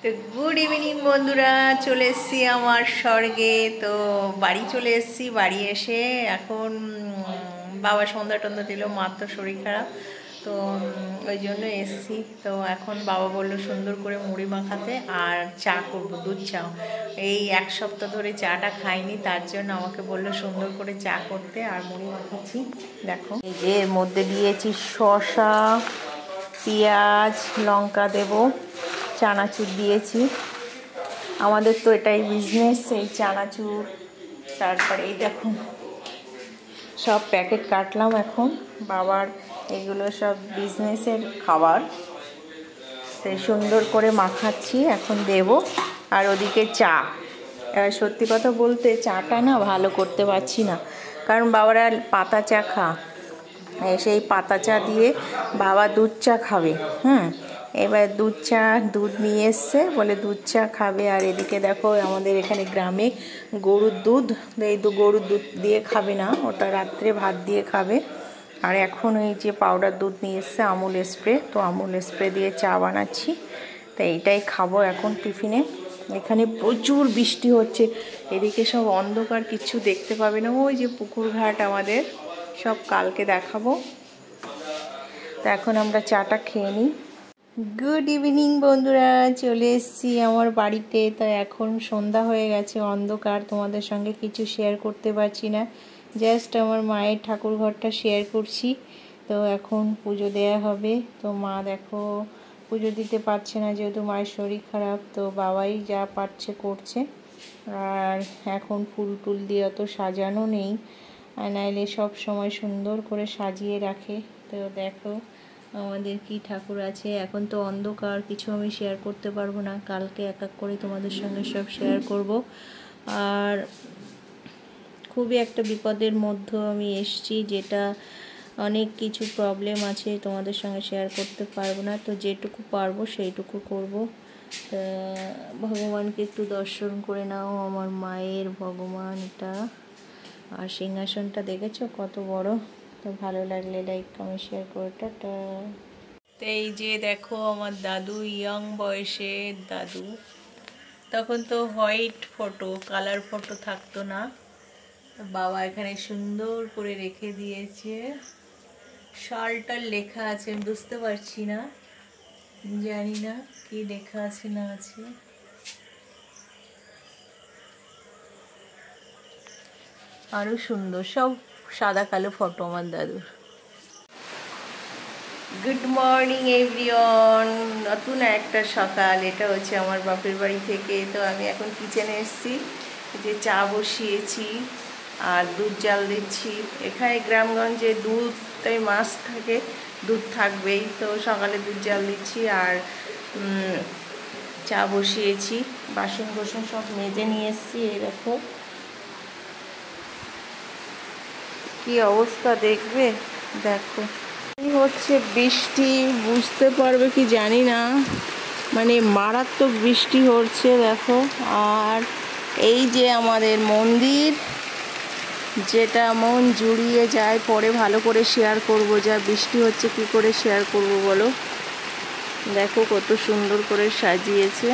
তো good evening বন্ধুরা, চলে এসেছি আমার স্বর্গে। তো বাড়ি চলে এসেছি। বাড়ি এসে এখন বাবা সন্ধ্যা টন্ধা দিল, মার তো শরীর খারাপ, তো ওই জন্য এসেছি। তো এখন বাবা বললো সুন্দর করে মুড়ি মাখাতে আর চা করবো, দুধ চা। এই এক সপ্তাহ ধরে চাটা খাইনি, তার জন্য আমাকে বললো সুন্দর করে চা করতে, আর মুড়ি মাখাচ্ছি। দেখো এই যে এর মধ্যে দিয়েছি শসা, পেঁয়াজ, লঙ্কা দেবো, চানাচুর দিয়েছি। আমাদের তো এটাই বিজনেস, এই চানাচুর। তারপরে এই দেখুন সব প্যাকেট কাটলাম এখন বাবার, এগুলো সব বিজনেসের খাবার। তাই সুন্দর করে মাখাচ্ছি, এখন দেব। আর ওদিকে চা। এবার সত্যি কথা বলতে চাটা না ভালো করতে পারছি না, কারণ বাবারা পাতা চা সেই পাতা চা দিয়ে বাবা দুধ চা খাবে। এবার দুধ নিয়ে এসছে, বলে দুধ চা খাবে। আর এদিকে দেখো আমাদের এখানে গ্রামে গরুর দুধ, এই গরুর দুধ দিয়ে খাবে না, ওটা রাত্রে ভাত দিয়ে খাবে। আর এখন এই যে পাউডার দুধ নিয়ে এসছে, আমুল স্প্রে, তো আমুল স্প্রে দিয়ে চা বানাচ্ছি। তো এইটাই খাবো এখন টিফিনে। এখানে প্রচুর বৃষ্টি হচ্ছে, এদিকে সব অন্ধকার, কিচ্ছু দেখতে পাবে না। ওই যে পুকুর ঘাট আমাদের, সব কালকে দেখাবো। তো এখন আমরা চাটা খেয়ে নিই। গুড ইভিনিং বন্ধুরা, চলে এসেছি আমার বাড়িতে। তো এখন সন্ধ্যা হয়ে গেছে, অন্ধকার, তোমাদের সঙ্গে কিছু শেয়ার করতে পারছি না, জাস্ট আমার মায়ের ঠাকুর ঘরটা শেয়ার করছি। তো এখন পুজো দেয়া হবে। তো মা দেখো পুজো দিতে পারছে না, যেহেতু মায়ের শরীর খারাপ, তো বাবাই যা পারছে করছে। আর এখন ফুল টুল দিয়ে অত সাজানো নেই, নাইলে সব সময় সুন্দর করে সাজিয়ে রাখে। তো দেখো আমাদের কি ঠাকুর আছে। এখন তো অন্ধকার, কিছু আমি শেয়ার করতে পারবো না, কালকে এক এক করে তোমাদের সঙ্গে সব শেয়ার করব। আর খুবই একটা বিপদের মধ্যে আমি এসছি, যেটা অনেক কিছু প্রবলেম আছে, তোমাদের সঙ্গে শেয়ার করতে পারবো না। তো যেটুকু পারবো সেইটুকু করব। ভগবানকে একটু দর্শন করে নাও, আমার মায়ের ভগবান এটা। আর সিংহাসনটা দেখেছো কত বড়। তো ভালো লাগলে লাইক কমেন্ট শেয়ার করে টাটা। তো এই যে দেখো আমার দাদু, ইয়ং বয়সের দাদু। তখন তো হোয়াইট ফটো, কালার ফটো থাকতো না। বাবা এখানে সুন্দর করে রেখে দিয়েছে। শালটার লেখা আছে, আমি বুঝতে পারছি না, জানি না কি লেখা আছে না আছে। আরো সুন্দর, সব সাদা কালো ফটো আমার দাদুর। গুড মর্নিং এভরিওয়ান, নতুন একটা সকাল। এটা হচ্ছে আমার বাপের বাড়ি থেকে। তো আমি এখন কিচেনে এসেছি, যে চা বসিয়েছি আর দুধ জাল দিচ্ছি। এখানে গ্রামগঞ্জে দুধ তাই মাছ থাকে, দুধ থাকবেই। তো সকালে দুধ জাল দিচ্ছি আর চা বসিয়েছি। বাসন কোসন সব মেজে নিয়ে এসেছি। এই দেখো কি অবস্থা, দেখবে দেখো হচ্ছে বৃষ্টি, বুঝতে পারবে কি জানি না, মানে মারাত্মক বৃষ্টি হচ্ছে দেখো। আর এই যে আমাদের মন্দির, যেটা মন জুড়িয়ে যায়, পরে ভালো করে শেয়ার করব। যা বৃষ্টি হচ্ছে কি করে শেয়ার করব বলো। দেখো কত সুন্দর করে সাজিয়েছে।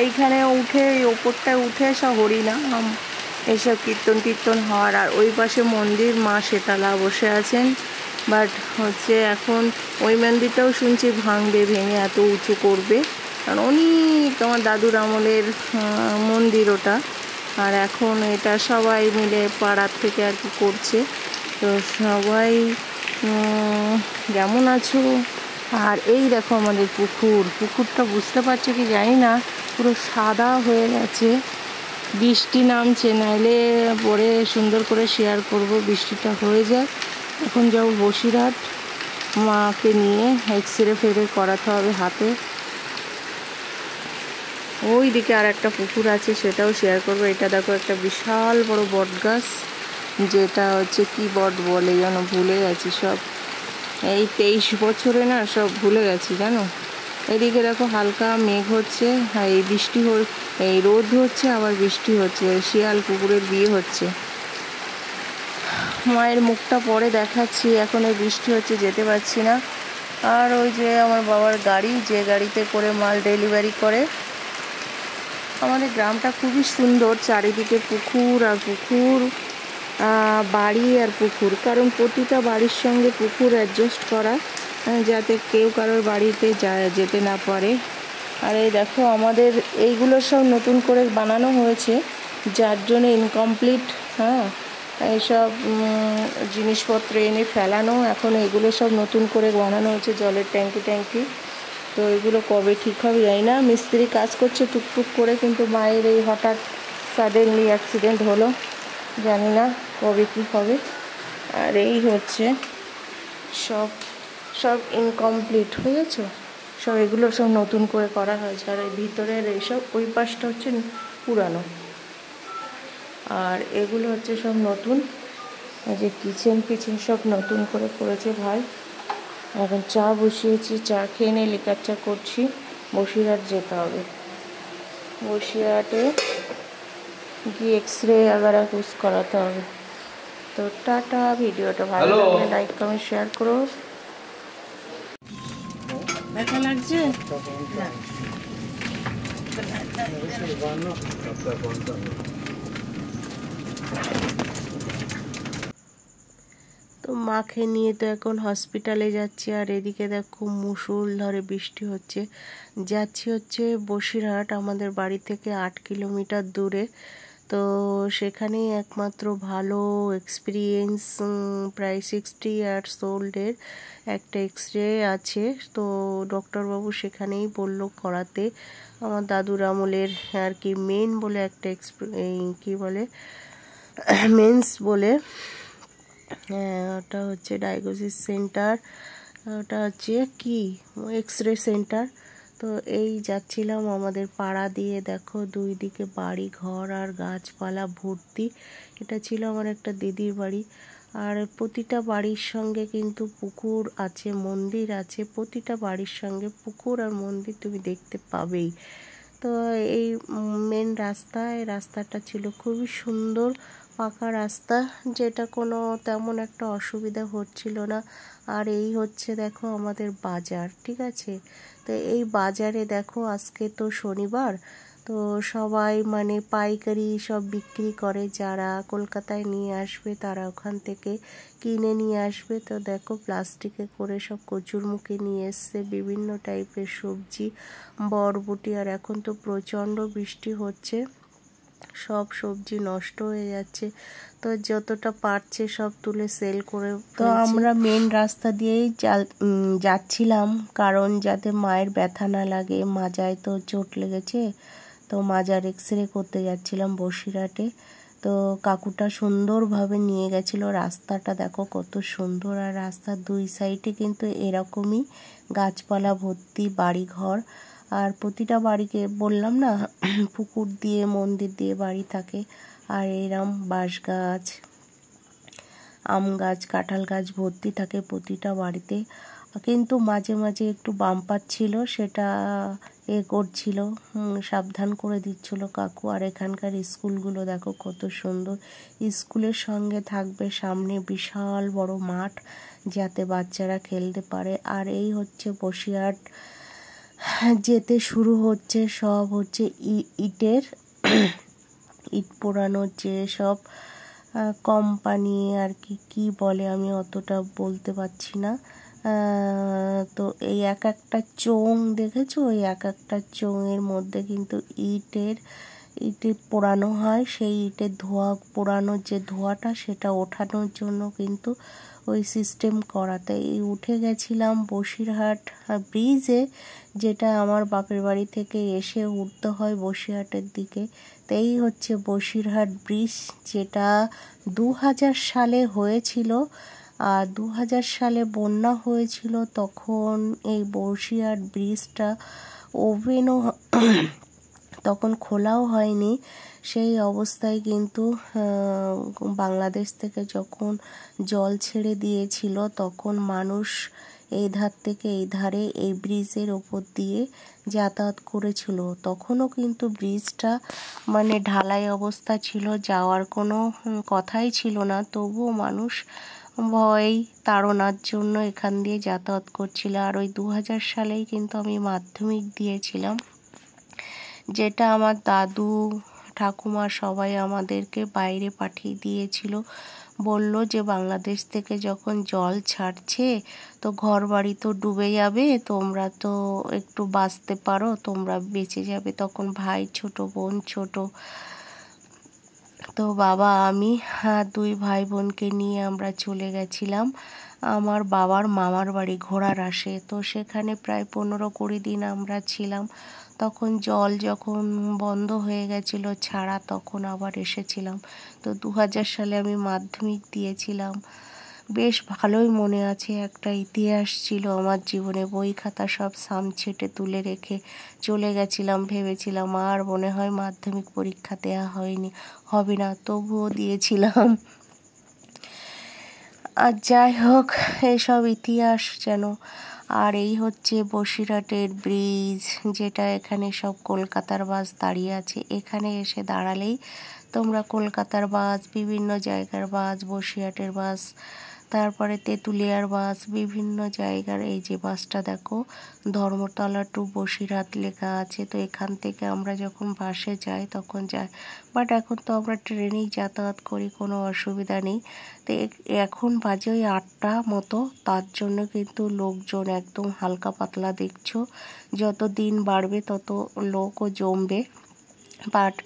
এইখানে উঠে, ওপরটা উঠে সব হরিনাম এইসব কীর্তন হওয়ার। আর ওই পাশে মন্দির, মা শেতলা বসে আছেন। বাট হচ্ছে এখন ওই মন্দিরটাও শুনছি ভাঙবে, ভেঙে এত উঁচু করবে, কারণ অনেক আমার দাদুর আমলের মন্দির ওটা। আর এখন এটা সবাই মিলে পাড়ার থেকে আর কি করছে। তো সবাই কেমন আছো। আর এই দেখো আমাদের পুকুরটা বুঝতে পারছো কি জানি না, পুরো সাদা হয়ে গেছে। বৃষ্টি নামছে, নাইলে পরে সুন্দর করে শেয়ার করব। বৃষ্টিটা হয়ে যায়, এখন যাবো বসিরহাট, মাকে নিয়ে এক্সরে করাতে হবে হাতে। ওই দিকে আর একটা পুকুর আছে, সেটাও শেয়ার করবো। এটা দেখো একটা বিশাল বড় বট গাছ, যেটা হচ্ছে কি বট বলে যেন ভুলে গেছি সব। এই 23 বছরে না সব ভুলে গেছি জানো। এদিকে দেখো হালকা মেঘ হচ্ছে, আর এই বৃষ্টি এই রোদ হচ্ছে, আবার বৃষ্টি হচ্ছে। শিয়াল কুকুরের বিয়ে হচ্ছে। মায়ের মুখটা পরে দেখাচ্ছি, এখন এই বৃষ্টি হচ্ছে, যেতে পারছি না। আর ওই যে আমার বাবার গাড়ি, যে গাড়িতে করে মাল ডেলিভারি করে। আমাদের গ্রামটা খুবই সুন্দর, চারিদিকে পুকুর আর পুকুর, বাড়ি আর পুকুর, কারণ প্রতিটা বাড়ির সঙ্গে পুকুর অ্যাডজাস্ট করা, যাতে কেউ কারোর বাড়িতে যেতে না পারে। আর এই দেখো আমাদের এইগুলো সব নতুন করে বানানো হয়েছে, যার জন্য ইনকমপ্লিট, হ্যাঁ, এইসব জিনিসপত্র এনে ফেলানো, এখন এগুলো সব নতুন করে বানানো হয়েছে, জলের ট্যাঙ্কি। তো এগুলো কবে ঠিক হবে জানি না। মিস্ত্রি কাজ করছে টুকটুক করে, কিন্তু মায়ের এই হঠাৎ সাডেনলি অ্যাক্সিডেন্ট হলো, জানি না কবে কী হবে। আর এই হচ্ছে সব ইনকমপ্লিট হয়ে গেছে, সব এগুলো সব নতুন করে করা হয়েছে। আর এই ভিতরের এইসব, ওই পাশটা হচ্ছে পুরানো, আর এগুলো হচ্ছে সব নতুন। এই যে কিচেন সব নতুন করে করেছে ভাই। এখন চা বসিয়েছি, চা খেয়ে নিয়ে লিকার চা করছি। বসিরহাট যেতে হবে, বসিরহাটে গিয়ে এক্সরে আগারা কুছ করাতে হবে। তো টাটা, ভিডিওটা ভালো লাগলে লাইক কমেন্ট শেয়ার করো। দেখা লাগছে তো মাকে নিয়ে তো এখন হসপিটালে যাচ্ছি। আর এদিকে দেখো মুষলধারে বৃষ্টি হচ্ছে। যাচ্ছি হচ্ছে বসিরহাট, আমাদের বাড়ি থেকে 8 কিলোমিটার দূরে। তো সেখানেই একমাত্র ভালো এক্সপিরিয়েন্স, প্রায় 60 ইয়ার্স ওল্ডের একটা এক্সরে আছে। তো ডক্টরবাবু সেখানেই বললো করাতে। আমার দাদুর আমলের আর কি মেন বলে একটা কি বলে মেন্স বলে, ওটা হচ্ছে ডায়াগনোসিস সেন্টার, ওটা হচ্ছে কি এক্সরে সেন্টার। তো এই যাচ্ছিলাম আমাদের পাড়া দিয়ে, দেখো দুই দিকে বাড়ি ঘর আর গাছপালা ভর্তি। এটা ছিল আমার একটা দিদির বাড়ি। আর প্রতিটা বাড়ির সঙ্গে কিন্তু পুকুর আছে, মন্দির আছে। প্রতিটা বাড়ির সঙ্গে পুকুর আর মন্দির তুমি দেখতে পাবেই। তো এই মেন রাস্তাটা ছিল খুবই সুন্দর, পাকা রাস্তা, যেটা কোনো তেমন একটা অসুবিধা হচ্ছিল না। আর এই হচ্ছে দেখো আমাদের বাজার, ঠিক আছে। তো এই বাজারে দেখো আজকে তো শনিবার, তো সবাই মানে পাইকারি সব বিক্রি করে, যারা কলকাতায় নিয়ে আসবে তারা ওখান থেকে কিনে নিয়ে আসবে। তো দেখো প্লাস্টিকে করে সব কচুরমুখী নিয়ে এসছে, বিভিন্ন টাইপের সবজি, বরবটি। আর এখন তো প্রচণ্ড বৃষ্টি হচ্ছে, সব সবজি নষ্ট হয়ে যাচ্ছে। তো যতটা পারছে সব তুলে সেল করে। তো আমরা মেন রাস্তা দিয়েই যাচ্ছিলাম, কারণ যাতে মায়ের ব্যথা না লাগে, মাজায় তো চোট লেগেছে। তো মাজার এক্সরে করতে যাচ্ছিলাম বসিরহাটে। তো কাকুটা সুন্দরভাবে নিয়ে গেছিলো। রাস্তাটা দেখো কত সুন্দর, আর রাস্তার দুই সাইডে কিন্তু এরকমই গাছপালা ভর্তি, বাড়িঘর। আর প্রতিটা বাড়িকে বললাম না পুকুর দিয়ে মন্দির দিয়ে বাড়ি থাকে। আর এরম বাঁশ গাছ, আম গাছ, কাঁঠাল গাছ ভর্তি থাকে প্রতিটা বাড়িতে। কিন্তু মাঝে মাঝে একটু বাম্পার ছিল, সেটা করছিল, সাবধান করে দিচ্ছিল কাকু। আর এখানকার স্কুলগুলো দেখো কত সুন্দর। স্কুলের সঙ্গে থাকবে সামনে বিশাল বড় মাঠ, যাতে বাচ্চারা খেলতে পারে। আর এই হচ্ছে বসিরহাট যেতে শুরু হচ্ছে, সব হচ্ছে ইটের ইট পোড়ানোর যে সব কোম্পানি আর কি বলে, আমি অতটা বলতে পারছি না। তো এই এক একটা চোঙ দেখেছো, ওই এক একটা চোঙের মধ্যে কিন্তু ইটে পোড়ানো হয়। সেই ইটের ধোঁয়া, পোড়ানোর যে ধোঁয়াটা, সেটা ওঠানোর জন্য কিন্তু ওই সিস্টেম করা। তাই উঠে গেছিলাম বসিরহাট ব্রিজে, যেটা আমার বাপের বাড়ি থেকে এসে উঠতে হয় বসিরহাটের দিকে। তো এই হচ্ছে বসিরহাট ব্রিজ, যেটা 2000 সালে হয়েছিল। আর 2000 সালে বন্যা হয়েছিল, তখন এই বসিরহাট ব্রিজটা ওভেনও তখন খোলাও হয়নি। সেই অবস্থায় কিন্তু বাংলাদেশ থেকে যখন জল ছেড়ে দিয়েছিল, তখন মানুষ এই ধার থেকে এই ধারে এই ব্রিজের ওপর দিয়ে যাতায়াত করেছিল। তখনও কিন্তু ব্রিজটা মানে ঢালাই অবস্থা ছিল, যাওয়ার কোনো কথাই ছিল না। তবুও মানুষ ভয় তাড়নার জন্য এখান দিয়ে যাতায়াত করছিল। আর ওই 2000 সালেই কিন্তু আমি মাধ্যমিক দিয়েছিলাম, যেটা আমার দাদু ঠাকুমা সবাই আমাদেরকে বাইরে পাঠিয়ে দিয়েছিল। বলল যে বাংলাদেশ থেকে যখন জল ছাড়ছে তো ঘরবাড়ি তো ডুবে যাবে, তোমরা তো একটু বাঁচতে পারো, তোমরা বেঁচে যাবে। তখন ভাই ছোট, বোন ছোট। তো বাবা আমি আর 2 ভাই বোনকে নিয়ে আমরা চলে গেছিলাম আমার বাবার মামার বাড়ি ঘোড়ারহাটে। তো সেখানে প্রায় 15-20 দিন আমরা ছিলাম। তখন জল যখন বন্ধ হয়ে গেছিল ছাড়া, তখন আবার এসেছিলাম। তো 2000 সালে আমি মাধ্যমিক দিয়েছিলাম। বেশ ভালোই মনে আছে, একটা ইতিহাস ছিল আমার জীবনে। বই খাতা সব সামছেটে তুলে রেখে চলে গেছিলাম, ভেবেছিলাম আর মনে হয় মাধ্যমিক পরীক্ষা দেওয়া হবে না, তবুও দিয়েছিলাম। আর যাই হোক, এসব ইতিহাস যেন। আর এই হচ্ছে বসিরহাটের ব্রিজ, যেটা এখানে সব কলকাতার বাস দাঁড়িয়ে আছে। এখানে এসে দাঁড়ালেই তোমরা কলকাতার বাস, বিভিন্ন জায়গার বাস, বসিরহাটের বাস, তারপরে তেঁতুলিয়ার বাস, বিভিন্ন জায়গার। এই যে বাসটা দেখো, ধর্মতলা টু বসিরহাট লেখা আছে। তো এখান থেকে আমরা যখন বাসে যাই তখন যাই, বাট এখন তো আমরা ট্রেনেই যাতায়াত করি, কোনো অসুবিধা নেই। তো এখন বাজে ওই 8টা মতো, তার জন্য কিন্তু লোকজন একদম হালকা পাতলা দেখছো। যত দিন বাড়বে তত লোকও জমবে। বাট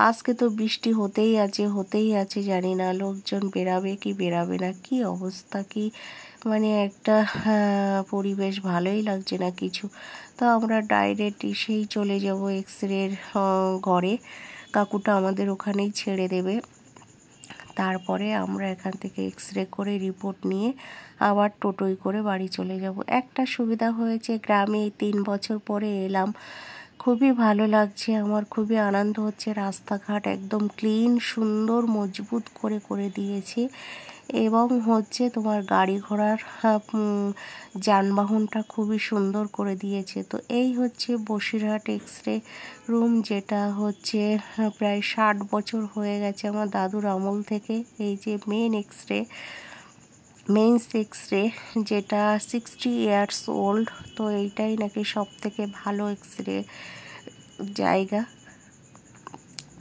আজকে তো বৃষ্টি হতেই আছে, জানি না লোকজন বেরাবে কি বেরাবে না, কি অবস্থা, কি মানে একটা পরিবেশ ভালোই লাগছে না কিছু। তো আমরা ডাইরেক্ট এসেই চলে যাব এক্সরের ঘরে। কাকুটা আমাদের ওখানেই ছেড়ে দেবে। তারপরে আমরা এখান থেকে এক্সরে করে রিপোর্ট নিয়ে আবার টোটোয় করে বাড়ি চলে যাব। একটা সুবিধা হয়েছে, গ্রামে এই 3 বছর পরে এলাম, খুবই ভালো লাগছে আমার, খুবই আনন্দ হচ্ছে। রাস্তাঘাট একদম ক্লিন, সুন্দর, মজবুত করে দিয়েছে। এবং হচ্ছে তোমার গাড়ি ঘোড়ার যানবাহনটা খুবই সুন্দর করে দিয়েছে। তো এই হচ্ছে বসিরহাট এক্সরে রুম, যেটা হচ্ছে প্রায় 60 বছর হয়ে গেছে আমার দাদুর আমল থেকে। এই যে মেইনস এক্সরে, যেটা 60 ইয়ার্স ওল্ড। তো এইটাই নাকি সব থেকে ভালো এক্সরে জায়গা।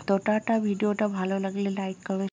তো টাটা। ভিডিওটা ভালো লাগলে লাইক, কমেন্ট।